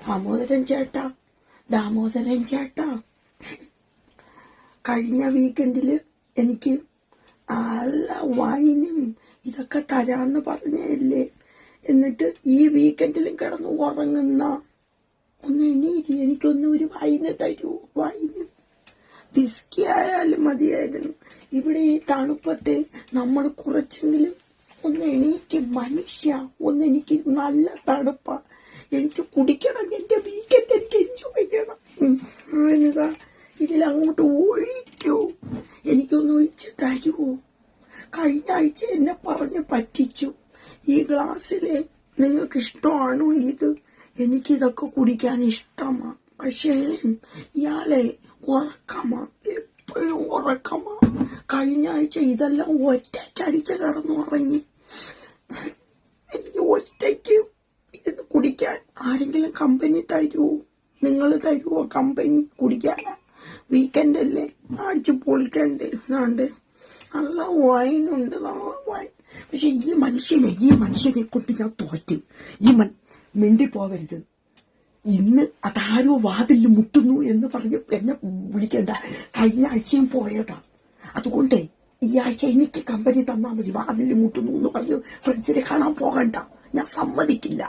ദാമോദരൻ ചേട്ടാ, കഴിഞ്ഞ വീക്കെൻഡില് എനിക്ക് നല്ല വൈനും ഇതൊക്കെ തരാന്ന് പറഞ്ഞല്ലേ, എന്നിട്ട് ഈ വീക്കെൻഡിലും കിടന്ന് ഉറങ്ങുന്ന ഒന്ന് എണീരി, എനിക്കൊന്ന് ഒരു വൈന് തരൂ. വൈന് വിസ്കി ആയാലും മതിയായിരുന്നു. ഇവിടെ ഈ തണുപ്പത്തെ നമ്മൾ കുറച്ചെങ്കിലും ഒന്ന് എണീക്കും മനുഷ്യ. എനിക്ക് നല്ല തണുപ്പാ, എനിക്ക് കുടിക്കണം. എന്റെ വീക്കെൻഡ് എനിക്ക് എൻജോയ് ചെയ്യണം. എന്നതാ ഇതിലങ്ങോട്ട് ഒഴിക്കൂ, എനിക്കൊന്ന് ഒഴിച്ച് തരുമോ? കഴിഞ്ഞ ആഴ്ച എന്നെ പറഞ്ഞ് പറ്റിച്ചു. ഈ ഗ്ലാസ്സിലെ നിങ്ങൾക്ക് ഇഷ്ടമാണോ ഇത്? എനിക്കിതൊക്കെ കുടിക്കാൻ ഇഷ്ടമാ. പക്ഷേ ഇയാളെ ഉറക്കമാ, എപ്പോഴും ഉറക്കമാ. കഴിഞ്ഞ ആഴ്ച ഇതെല്ലാം ഒറ്റയ്ക്കടിച്ച് കിടന്നുറങ്ങി. എനിക്ക് ഒറ്റയ്ക്ക് ഇരുന്ന് കുടിക്കാൻ ആരെങ്കിലും കമ്പനി തരുമോ? നിങ്ങൾ തരുമോ കമ്പനി കുടിക്കാൻ? വീക്കെൻഡ് അല്ലേ, അടിച്ചു പൊളിക്കണ്ടേ? എന്നാണ്ട് നല്ല വൈനുണ്ട്, നല്ല വൈൻ. പക്ഷെ ഈ മനുഷ്യനെ കൊണ്ട് ഞാൻ തോറ്റു. മിണ്ടിപ്പോവരുത്. ഇന്ന് അതാരോ വാതിൽ മുട്ടുന്നു എന്ന് പറഞ്ഞ് എന്നെ വിളിക്കണ്ട. കഴിഞ്ഞ ആഴ്ചയും പോയതാ. അതുകൊണ്ട് ഈ ആഴ്ച എനിക്ക് കമ്പനി തന്നാൽ മതി. വാതിൽ മുട്ടുന്നു എന്ന് പറഞ്ഞ് ഫ്രണ്ട്സിനെ കാണാൻ പോകണ്ട. ഞാൻ സമ്മതിക്കില്ല.